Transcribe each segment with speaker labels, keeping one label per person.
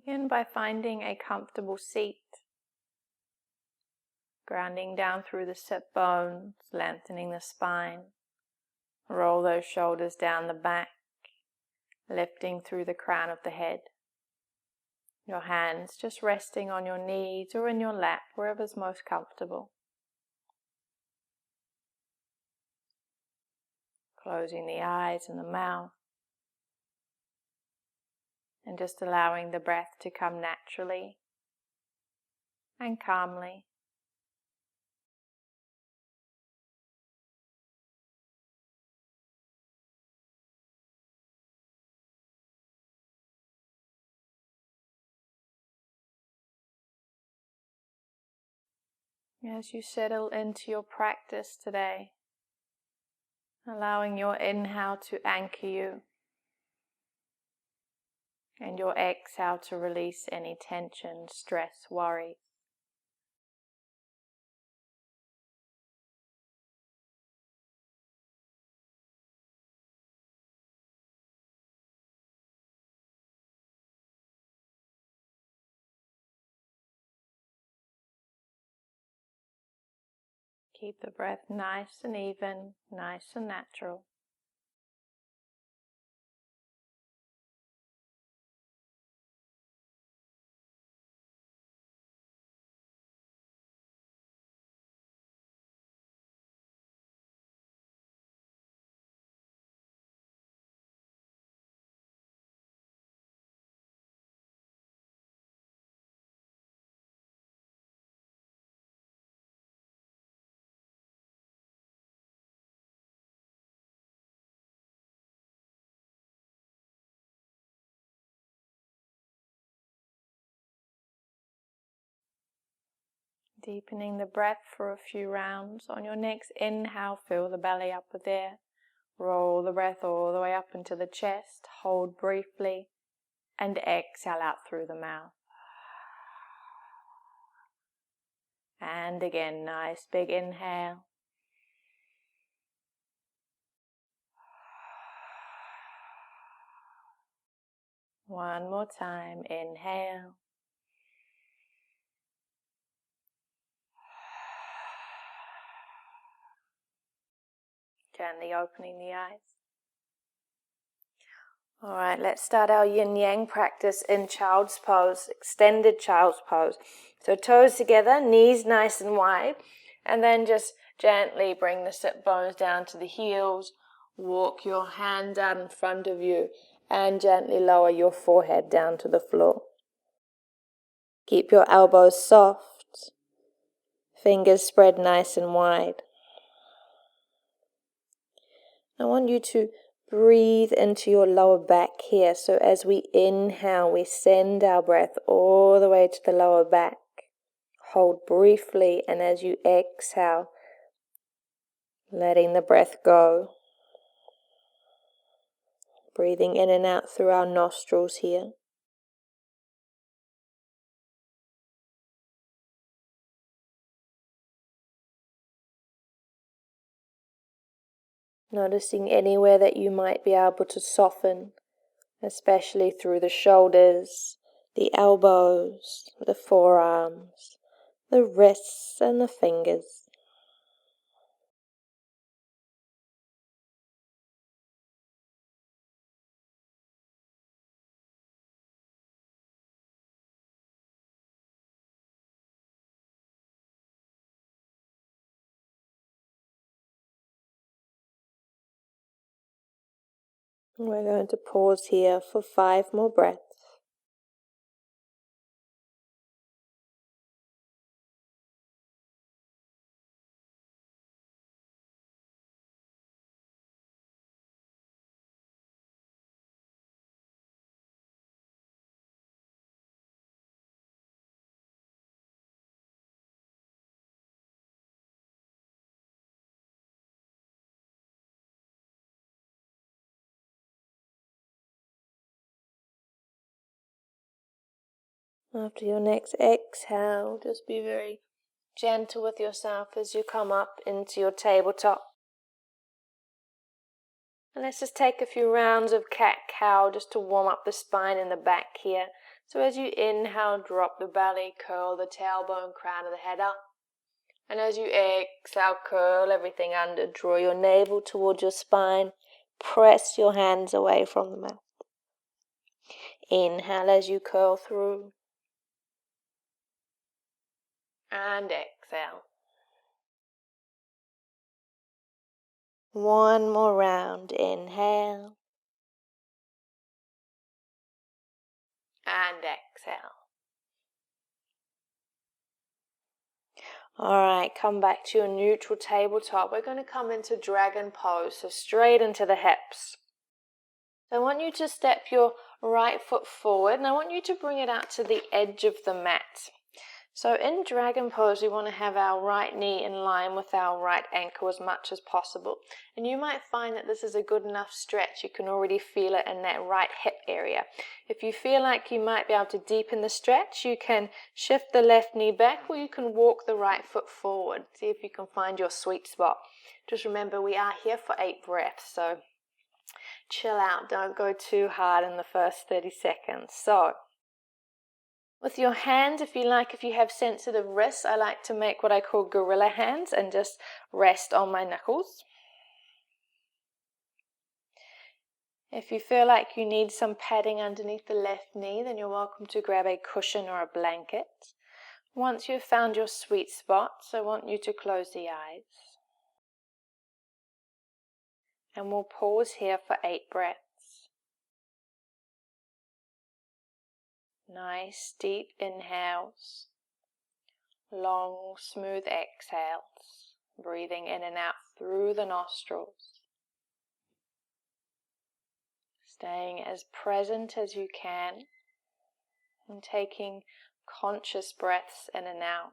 Speaker 1: Begin by finding a comfortable seat, grounding down through the sit bones, lengthening the spine. Roll those shoulders down the back, lifting through the crown of the head. Your hands just resting on your knees or in your lap, wherever's most comfortable. Closing the eyes and the mouth, and just allowing the breath to come naturally and calmly. As you settle into your practice today, allowing your inhale to anchor you and your exhale to release any tension, stress, worry. Keep the breath nice and even, nice and natural. Deepening the breath for a few rounds. On your next inhale, fill the belly up with air. Roll the breath all the way up into the chest. Hold briefly and exhale out through the mouth. And again, nice big inhale. One more time, inhale. Gently opening the eyes. Alright, let's start our yin-yang practice in child's pose, extended child's pose. So toes together, knees nice and wide, and then just gently bring the sit bones down to the heels. Walk your hands out in front of you and gently lower your forehead down to the floor. Keep your elbows soft, fingers spread nice and wide. I want you to breathe into your lower back here. So as we inhale, we send our breath all the way to the lower back. Hold briefly, and as you exhale, letting the breath go. Breathing in and out through our nostrils here. Noticing anywhere that you might be able to soften, especially through the shoulders, the elbows, the forearms, the wrists and the fingers. We're going to pause here for 5 more breaths. After your next exhale, just be very gentle with yourself as you come up into your tabletop. And let's just take a few rounds of cat-cow just to warm up the spine and the back here. So as you inhale, drop the belly, curl the tailbone, crown of the head up. And as you exhale, curl everything under, draw your navel towards your spine, press your hands away from the mat. Inhale as you curl through. And exhale. One more round. Inhale. And exhale. Alright, come back to your neutral tabletop. We're going to come into dragon pose, so straight into the hips. So I want you to step your right foot forward, and I want you to bring it out to the edge of the mat. So in dragon pose, we want to have our right knee in line with our right ankle as much as possible. And you might find that this is a good enough stretch. You can already feel it in that right hip area. If you feel like you might be able to deepen the stretch, you can shift the left knee back, or you can walk the right foot forward. See if you can find your sweet spot. Just remember, we are here for 8 breaths, so chill out. Don't go too hard in the first 30 seconds. So with your hands, if you have sensitive wrists, I like to make what I call gorilla hands and just rest on my knuckles. If you feel like you need some padding underneath the left knee, then you're welcome to grab a cushion or a blanket. Once you've found your sweet spots, I want you to close the eyes. And we'll pause here for 8 breaths. Nice deep inhales, long smooth exhales, breathing in and out through the nostrils. Staying as present as you can and taking conscious breaths in and out.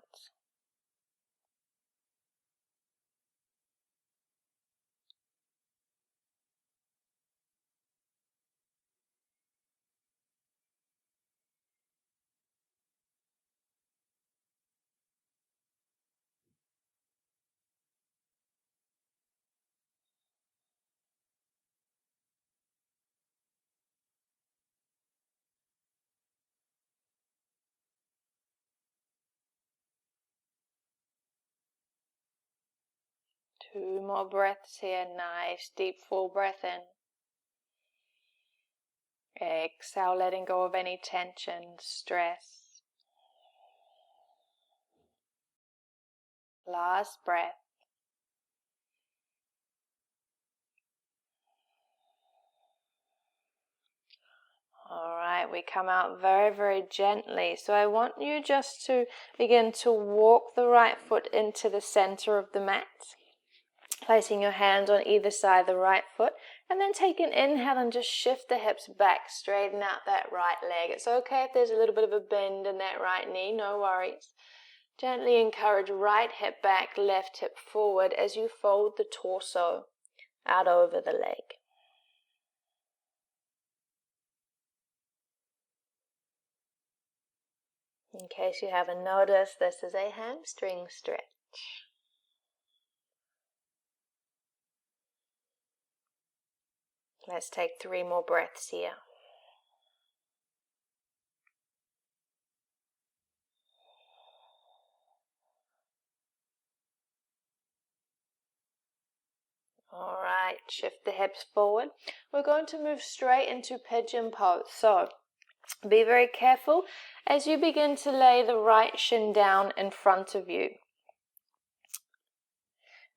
Speaker 1: Two more breaths here. Nice deep full breath in. Exhale, letting go of any tension, stress. Last breath. Alright, we come out very, very gently. So I want you just to begin to walk the right foot into the center of the mat. Placing your hands on either side of the right foot, and then take an inhale and just shift the hips back, straighten out that right leg. It's okay if there's a little bit of a bend in that right knee, no worries. Gently encourage right hip back, left hip forward as you fold the torso out over the leg. In case you haven't noticed, this is a hamstring stretch. Let's take 3 more breaths here. Alright, shift the hips forward. We're going to move straight into pigeon pose. So, be very careful as you begin to lay the right shin down in front of you.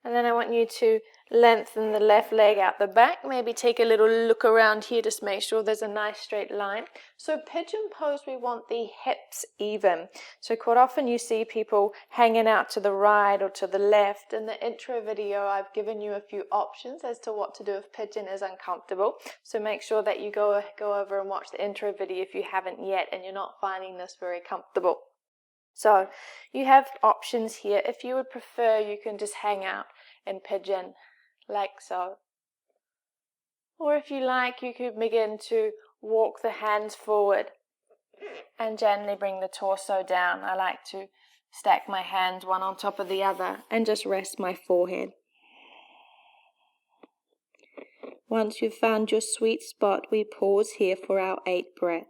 Speaker 1: And then I want you to lengthen the left leg out the back. Maybe take a little look around here, just make sure there's a nice straight line. So pigeon pose, we want the hips even. So quite often you see people hanging out to the right or to the left. In the intro video, I've given you a few options as to what to do if pigeon is uncomfortable. So make sure that you go over and watch the intro video if you haven't yet and you're not finding this very comfortable. So you have options here. If you would prefer, you can just hang out in pigeon like so. Or if you like, you could begin to walk the hands forward and gently bring the torso down. I like to stack my hands one on top of the other and just rest my forehead. Once you've found your sweet spot, we pause here for our 8 breaths.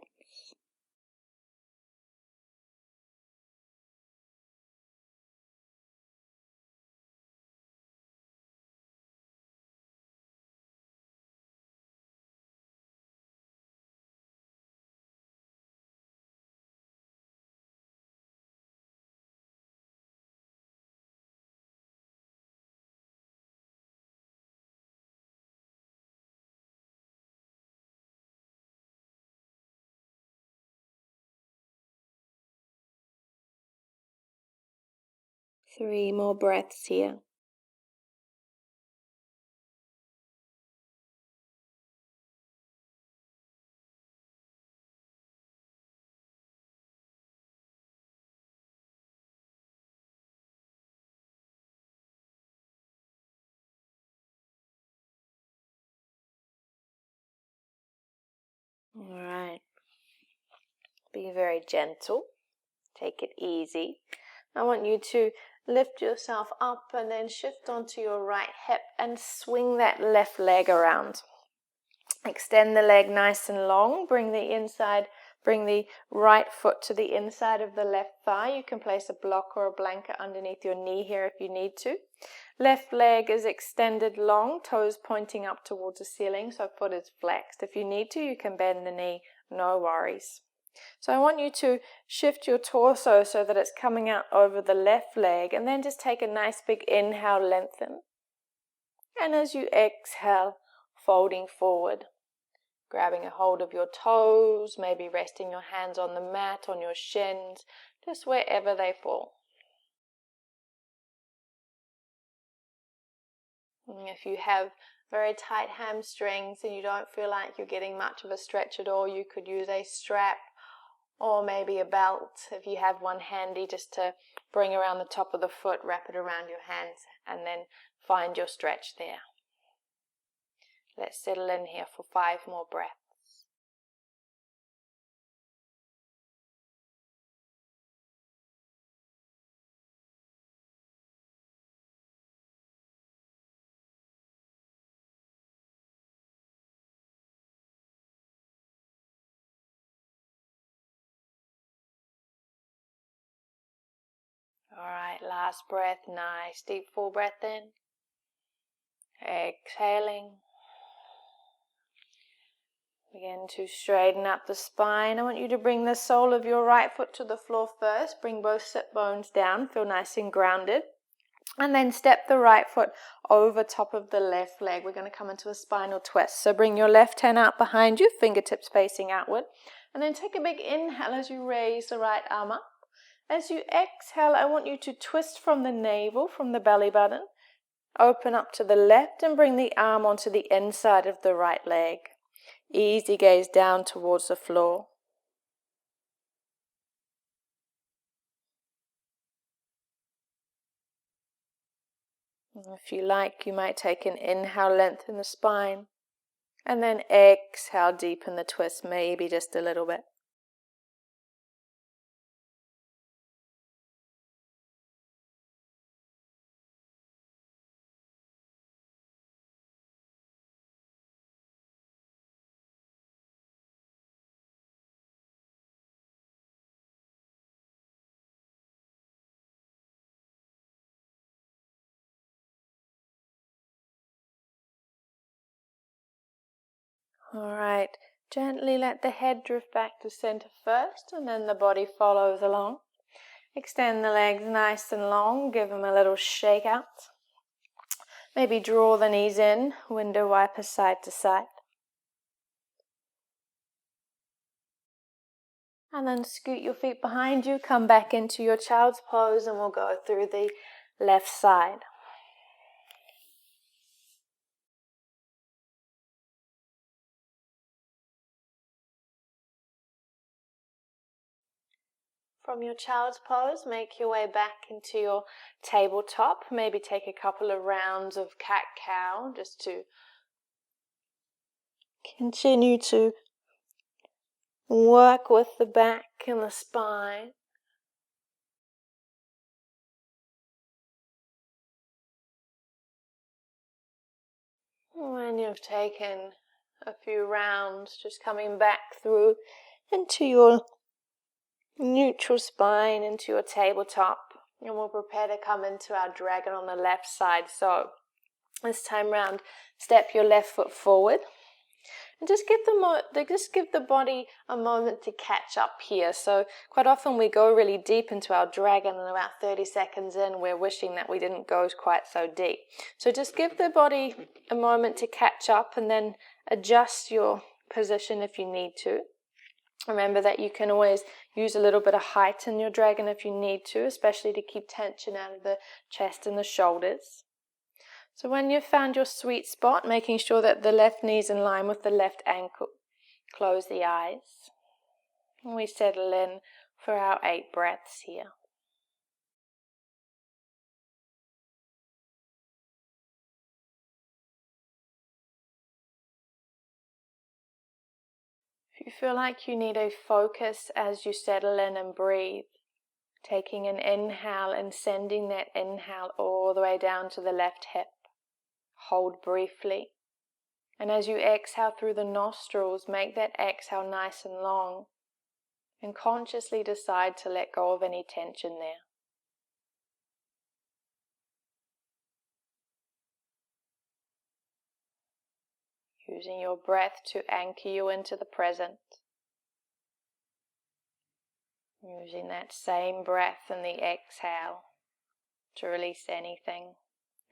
Speaker 1: 3 more breaths here. All right. Be very gentle. Take it easy. I want you to lift yourself up and then shift onto your right hip and swing that left leg around. Extend the leg nice and long. Bring the right foot to the inside of the left thigh. You can place a block or a blanket underneath your knee here if you need to. Left leg is extended long, toes pointing up towards the ceiling, so foot is flexed. If you need to, you can bend the knee, no worries. So I want you to shift your torso so that it's coming out over the left leg, and then just take a nice big inhale, lengthen. And as you exhale, folding forward, grabbing a hold of your toes, maybe resting your hands on the mat, on your shins, just wherever they fall. And if you have very tight hamstrings and you don't feel like you're getting much of a stretch at all, you could use a strap or maybe a belt if you have one handy, just to bring around the top of the foot, wrap it around your hands, and then find your stretch there. Let's settle in here for 5 more breaths. All right, last breath, nice deep full breath in. Exhaling. Begin to straighten up the spine. I want you to bring the sole of your right foot to the floor first. Bring both sit bones down, feel nice and grounded. And then step the right foot over top of the left leg. We're going to come into a spinal twist. So bring your left hand out behind you, fingertips facing outward. And then take a big inhale as you raise the right arm up. As you exhale, I want you to twist from the navel, from the belly button. Open up to the left and bring the arm onto the inside of the right leg. Easy gaze down towards the floor. If you like, you might take an inhale, lengthen the spine, and then exhale, deepen the twist, maybe just a little bit. All right, gently let the head drift back to center first, and then the body follows along. Extend the legs nice and long, give them a little shake out. Maybe draw the knees in, window wiper side to side. And then scoot your feet behind you, come back into your child's pose, and we'll go through the left side. From your child's pose, make your way back into your tabletop. Maybe take a couple of rounds of cat-cow just to continue to work with the back and the spine. When you've taken a few rounds, just coming back through into your neutral spine, into your tabletop, and we'll prepare to come into our dragon on the left side. So this time round, step your left foot forward and just give the body a moment to catch up here. So quite often we go really deep into our dragon, and about 30 seconds in we're wishing that we didn't go quite so deep. So just give the body a moment to catch up, and then adjust your position if you need to. Remember that you can always use a little bit of height in your dragon if you need to, especially to keep tension out of the chest and the shoulders. So when you've found your sweet spot, making sure that the left knee is in line with the left ankle, close the eyes. And we settle in for our 8 breaths here. If you feel like you need a focus as you settle in and breathe, taking an inhale and sending that inhale all the way down to the left hip. Hold briefly. And as you exhale through the nostrils, make that exhale nice and long. And consciously decide to let go of any tension there. Using your breath to anchor you into the present. Using that same breath and the exhale to release anything,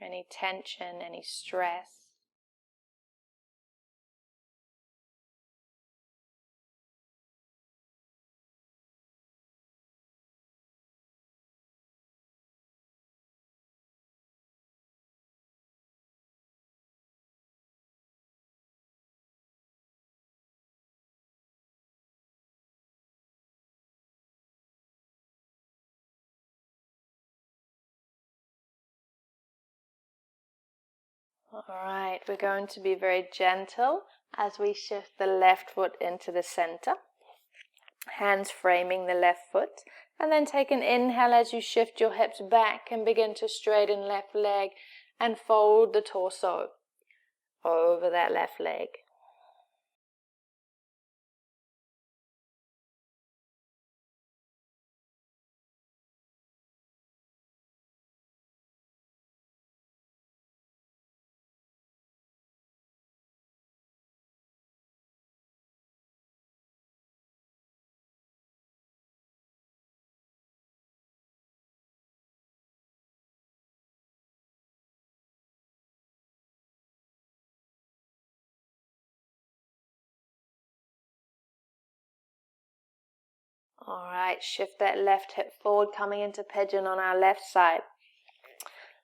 Speaker 1: any tension, any stress. Alright, we're going to be very gentle as we shift the left foot into the center. Hands framing the left foot. And then take an inhale as you shift your hips back and begin to straighten left leg and fold the torso over that left leg. Alright, shift that left hip forward, coming into pigeon on our left side.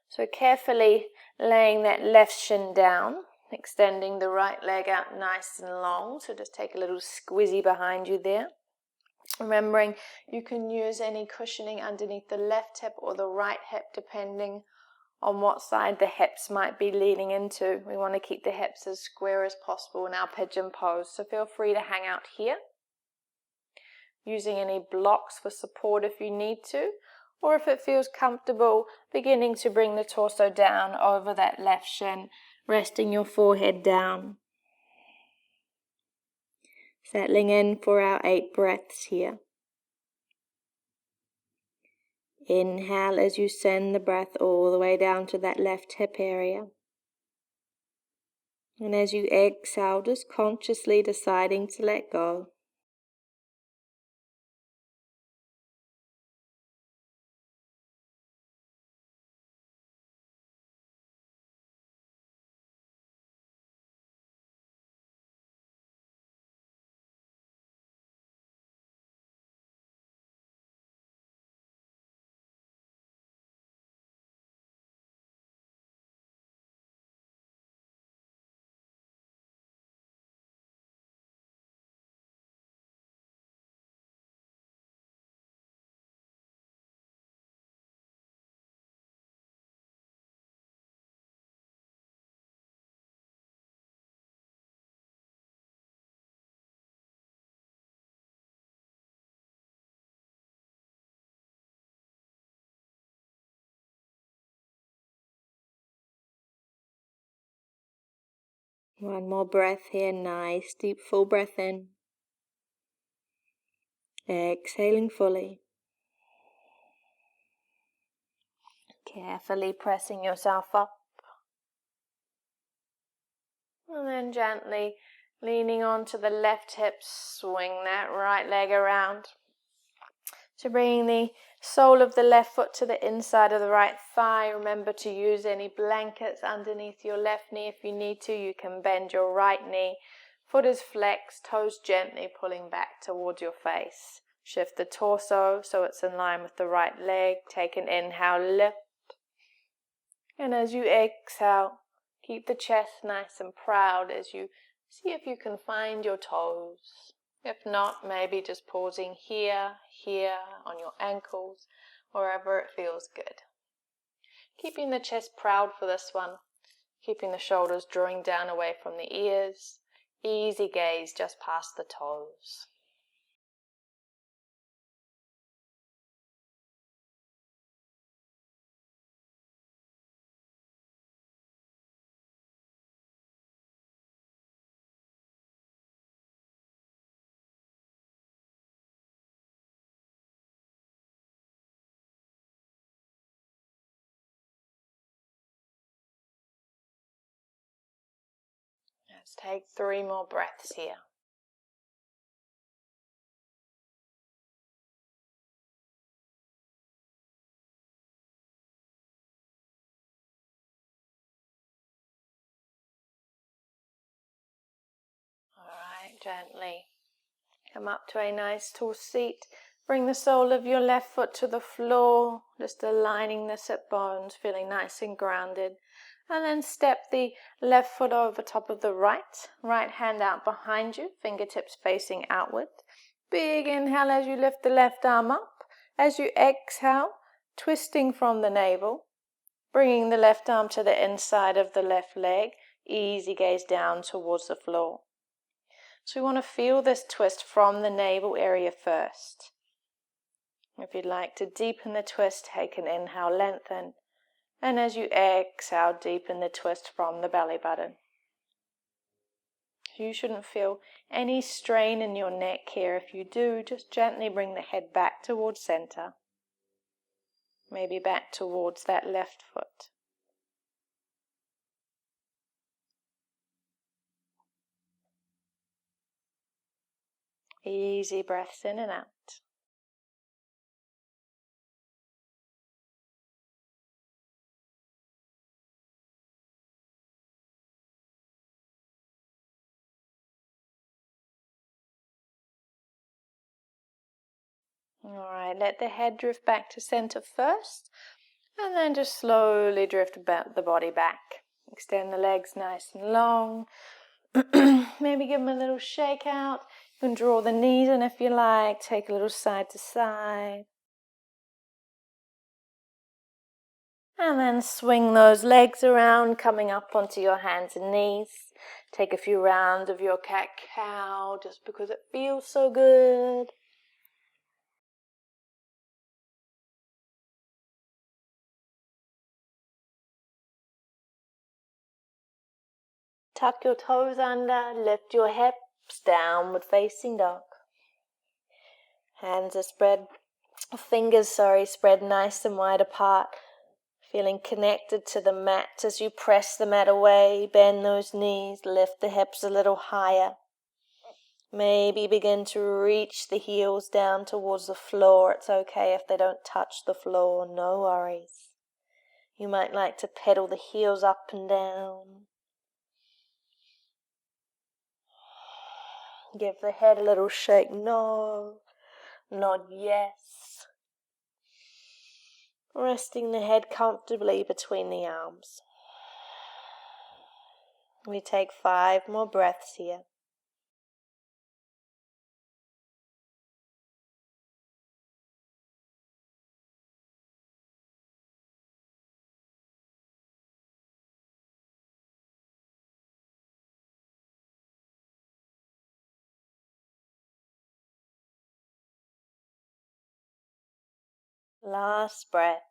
Speaker 1: So carefully laying that left shin down, extending the right leg out nice and long. So just take a little squeezy behind you there. Remembering you can use any cushioning underneath the left hip or the right hip depending on what side the hips might be leaning into. We want to keep the hips as square as possible in our pigeon pose. So feel free to hang out here. Using any blocks for support if you need to, or if it feels comfortable, beginning to bring the torso down over that left shin, resting your forehead down. Settling in for our 8 breaths here. Inhale as you send the breath all the way down to that left hip area. And as you exhale, just consciously deciding to let go. One more breath here, nice deep full breath in. Exhaling fully. Carefully pressing yourself up. And then gently leaning onto the left hip, swing that right leg around. So bringing the sole of the left foot to the inside of the right thigh. Remember to use any blankets underneath your left knee if you need to. You can bend your right knee Foot is flexed, toes gently pulling back towards your face. Shift the torso so it's in line with the right leg. Take an inhale, lift. And as you exhale, keep the chest nice and proud as you see if you can find your toes. If not, maybe just pausing here, on your ankles, wherever it feels good. Keeping the chest proud for this one. Keeping the shoulders drawing down away from the ears. Easy gaze just past the toes. Let's take 3 more breaths here. Alright, gently come up to a nice tall seat. Bring the sole of your left foot to the floor, just aligning the sit bones, feeling nice and grounded. And then step the left foot over top of the right hand out behind you, fingertips facing outward. Big inhale as you lift the left arm up. As you exhale, twisting from the navel, bringing the left arm to the inside of the left leg. Easy gaze down towards the floor. So we want to feel this twist from the navel area first. If you'd like to deepen the twist, take an inhale, lengthen. And as you exhale, deepen the twist from the belly button. You shouldn't feel any strain in your neck here. If you do, just gently bring the head back towards center. Maybe back towards that left foot. Easy breaths in and out. Alright, let the head drift back to center first, and then just slowly drift the body back. Extend the legs nice and long. Maybe give them a little shake out. You can draw the knees in if you like. Take a little side to side. And then swing those legs around, coming up onto your hands and knees. Take a few rounds of your cat-cow just because it feels so good. Tuck your toes under, lift your hips, downward facing dog. Hands are fingers spread nice and wide apart. Feeling connected to the mat as you press the mat away, bend those knees, lift the hips a little higher. Maybe begin to reach the heels down towards the floor. It's okay if they don't touch the floor, no worries. You might like to pedal the heels up and down. Give the head a little shake, no. Nod yes. Resting the head comfortably between the arms. We take 5 more breaths here. Last breath.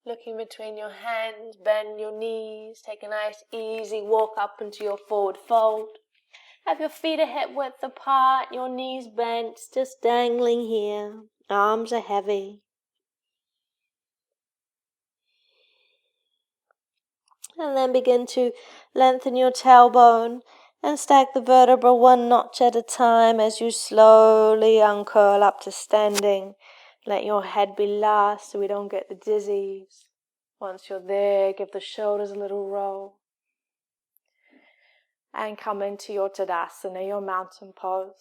Speaker 1: Looking between your hands, bend your knees, take a nice easy walk up into your forward fold. Have your feet a hip width apart, your knees bent, just dangling here. Arms are heavy. And then begin to lengthen your tailbone and stack the vertebra 1 notch at a time as you slowly uncurl up to standing. Let your head be last so we don't get the dizzies. Once you're there, give the shoulders a little roll. And come into your Tadasana, your mountain pose.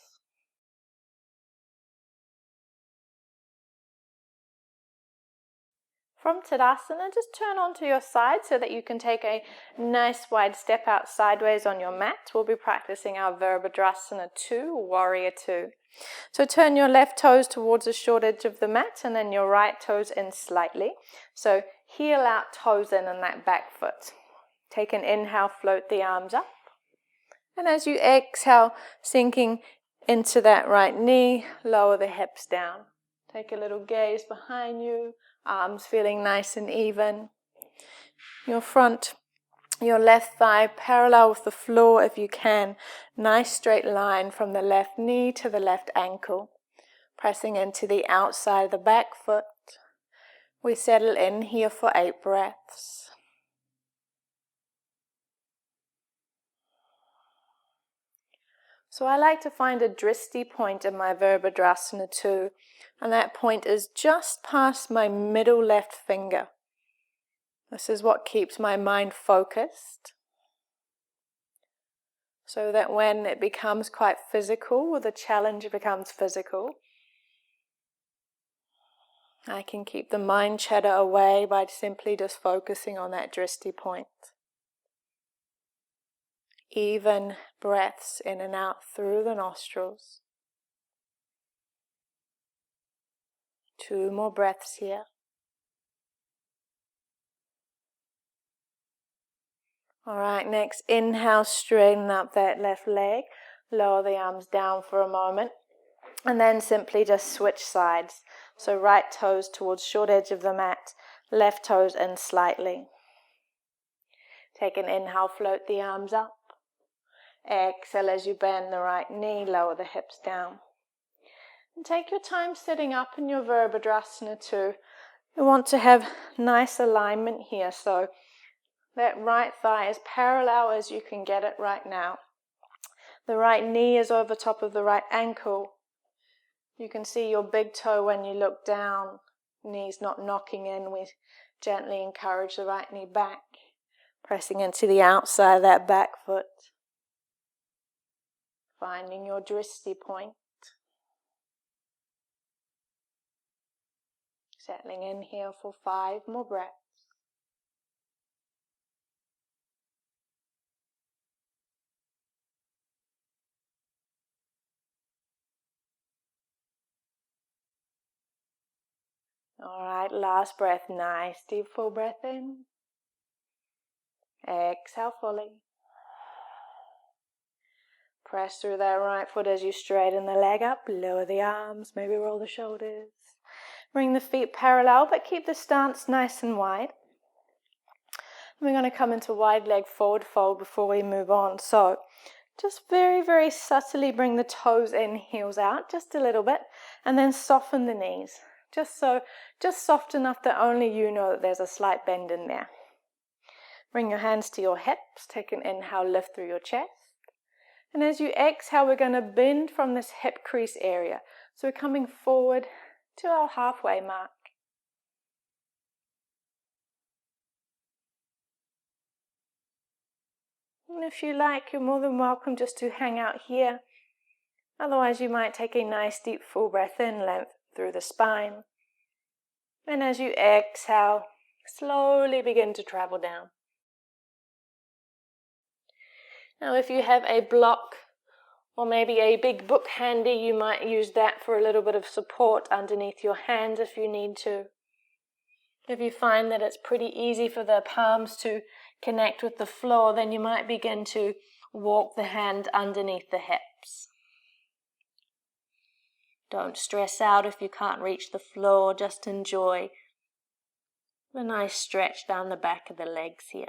Speaker 1: From Tadasana, just turn onto your side so that you can take a nice wide step out sideways on your mat. We'll be practicing our Virabhadrasana 2, Warrior 2. So turn your left toes towards the short edge of the mat and then your right toes in slightly. So heel out, toes in on that back foot. Take an inhale, float the arms up. And as you exhale, sinking into that right knee, lower the hips down. Take a little gaze behind you, arms feeling nice and even. Your left thigh parallel with the floor if you can. Nice straight line from the left knee to the left ankle. Pressing into the outside of the back foot. We settle in here for 8 breaths. So I like to find a drishti point in my Virabhadrasana 2, and that point is just past my middle left finger. This is what keeps my mind focused, so that when it becomes quite physical, or the challenge becomes physical, I can keep the mind chatter away by simply just focusing on that drishti point. Even breaths in and out through the nostrils. 2 more breaths here. Alright, next inhale, straighten up that left leg. Lower the arms down for a moment. And then simply just switch sides. So right toes towards short edge of the mat. Left toes in slightly. Take an inhale, float the arms up. Exhale as you bend the right knee, lower the hips down. And take your time sitting up in your Virabhadrasana 2. You want to have nice alignment here, so that right thigh is parallel as you can get it right now. The right knee is over top of the right ankle. You can see your big toe when you look down. Knees not knocking in. We gently encourage the right knee back, pressing into the outside of that back foot. Finding your drishti point. Settling in here for 5 more breaths. Alright, last breath. Nice deep full breath in. Exhale fully. Press through that right foot as you straighten the leg up. Lower the arms, maybe roll the shoulders. Bring the feet parallel, but keep the stance nice and wide. We're going to come into wide leg forward fold before we move on. So just very, very subtly bring the toes in, heels out, just a little bit, and then soften the knees. Just soft enough that only you know that there's a slight bend in there. Bring your hands to your hips. Take an inhale, lift through your chest. And as you exhale, we're going to bend from this hip crease area. So we're coming forward to our halfway mark. And if you like, you're more than welcome just to hang out here. Otherwise, you might take a nice deep full breath in, length through the spine. And as you exhale, slowly begin to travel down. Now, if you have a block or maybe a big book handy, you might use that for a little bit of support underneath your hands if you need to. If you find that it's pretty easy for the palms to connect with the floor, then you might begin to walk the hand underneath the hips. Don't stress out if you can't reach the floor, just enjoy the nice stretch down the back of the legs here.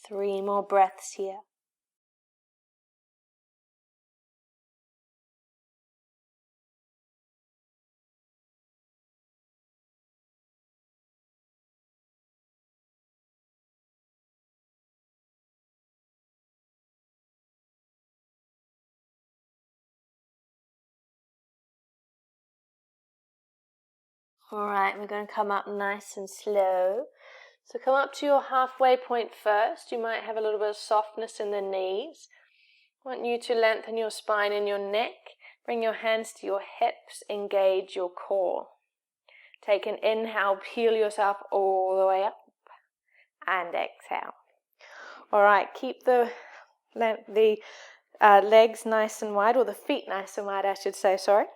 Speaker 1: Three more breaths here. Alright, we're going to come up nice and slow. So come up to your halfway point first. You might have a little bit of softness in the knees. I want you to lengthen your spine and your neck. Bring your hands to your hips, engage your core. Take an inhale, peel yourself all the way up, and exhale. Alright, keep the legs nice and wide, or the feet nice and wide, I should say, sorry.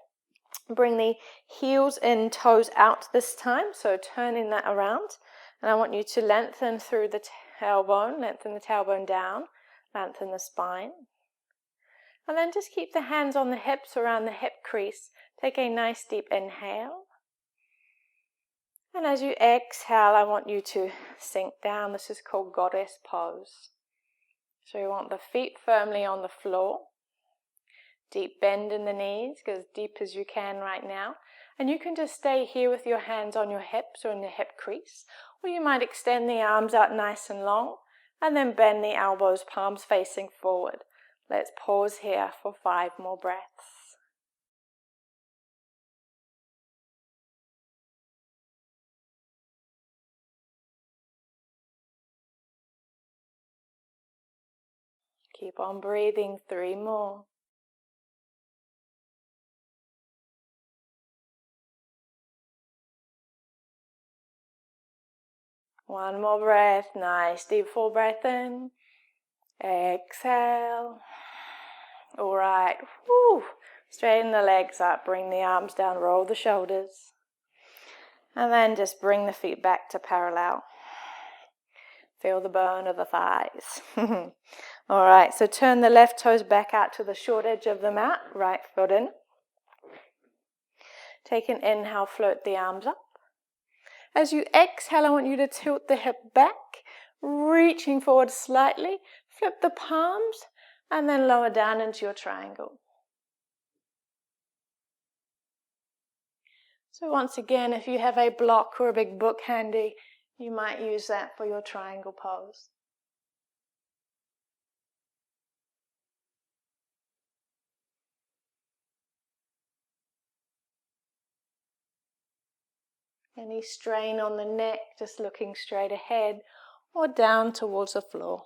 Speaker 1: Bring the heels in, toes out this time, so turning that around. And I want you to lengthen through the tailbone, lengthen the tailbone down, lengthen the spine. And then just keep the hands on the hips around the hip crease. Take a nice deep inhale. And as you exhale, I want you to sink down. This is called goddess pose. So you want the feet firmly on the floor. Deep bend in the knees, go as deep as you can right now. And you can just stay here with your hands on your hips or in the hip crease. Or you might extend the arms out nice and long. And then bend the elbows, palms facing forward. Let's pause here for 5 more breaths. Keep on breathing, 3 more. One more breath, nice deep full breath in. Exhale. All right, woo. Straighten the legs up, bring the arms down, roll the shoulders. And then just bring the feet back to parallel. Feel the bone of the thighs. All right, so turn the left toes back out to the short edge of the mat, right foot in. Take an inhale, float the arms up. As you exhale, I want you to tilt the hip back, reaching forward slightly, flip the palms, and then lower down into your triangle. So once again, if you have a block or a big book handy, you might use that for your triangle pose. Any strain on the neck, just looking straight ahead or down towards the floor.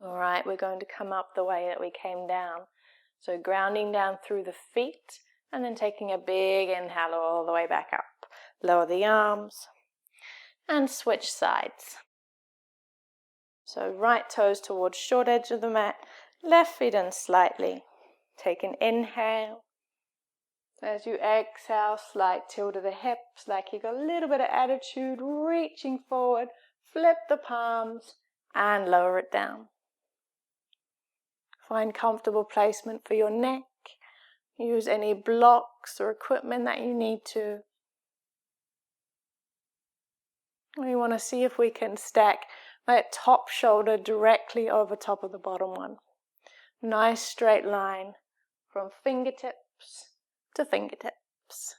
Speaker 1: All right, we're going to come up the way that we came down. So grounding down through the feet and then taking a big inhale all the way back up. Lower the arms and switch sides. So right toes towards short edge of the mat, left feet in slightly. Take an inhale. As you exhale, slight tilt of the hips, like you got a little bit of attitude, reaching forward, flip the palms and lower it down. Find comfortable placement for your neck. Use any blocks or equipment that you need to. We want to see if we can stack that top shoulder directly over top of the bottom one. Nice straight line from fingertips to fingertips.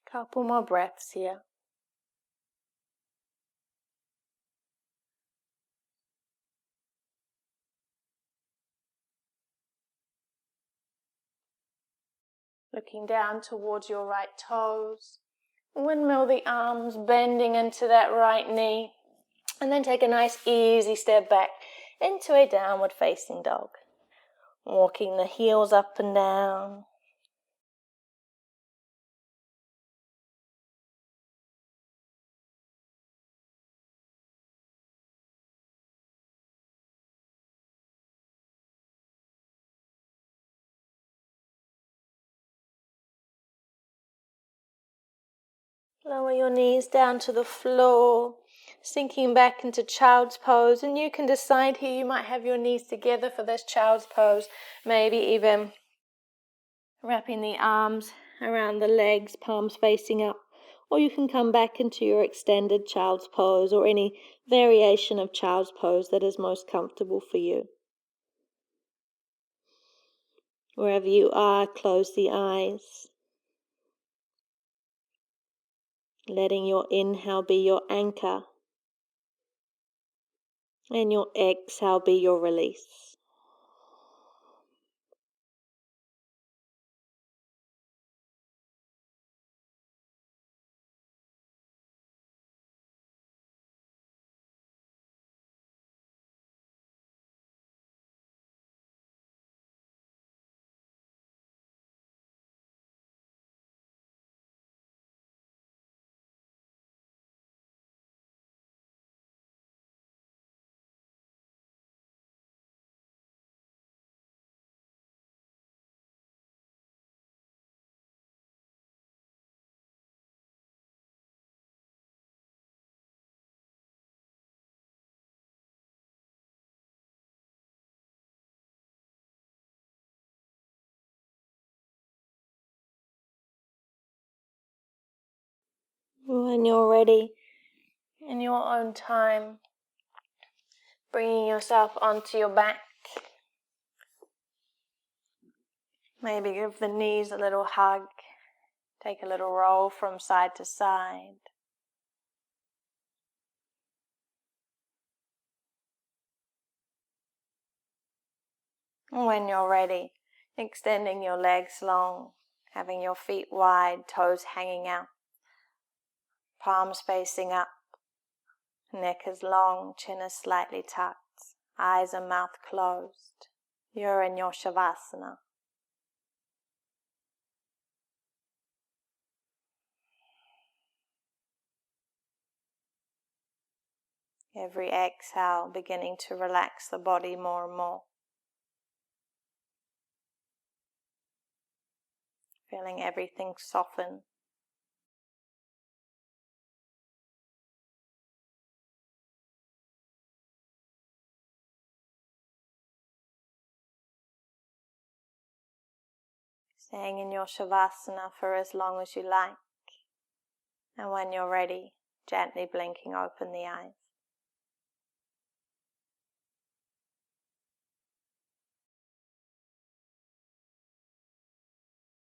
Speaker 1: Couple more breaths here. Looking down towards your right toes. Windmill the arms, bending into that right knee. And then take a nice easy step back into a downward facing dog. Walking the heels up and down. Lower your knees down to the floor, sinking back into child's pose. And you can decide here, you might have your knees together for this child's pose, maybe even wrapping the arms around the legs, palms facing up. Or you can come back into your extended child's pose or any variation of child's pose that is most comfortable for you. Wherever you are, close the eyes. Letting your inhale be your anchor and your exhale be your release. When you're ready, in your own time, bringing yourself onto your back. Maybe give the knees a little hug. Take a little roll from side to side. And when you're ready, extending your legs long, having your feet wide, toes hanging out, palms facing up, neck is long, chin is slightly tucked, eyes and mouth closed. You're in your Shavasana. Every exhale beginning to relax the body more and more. Feeling everything soften. Staying in your Shavasana for as long as you like. And when you're ready, gently blinking open the eyes.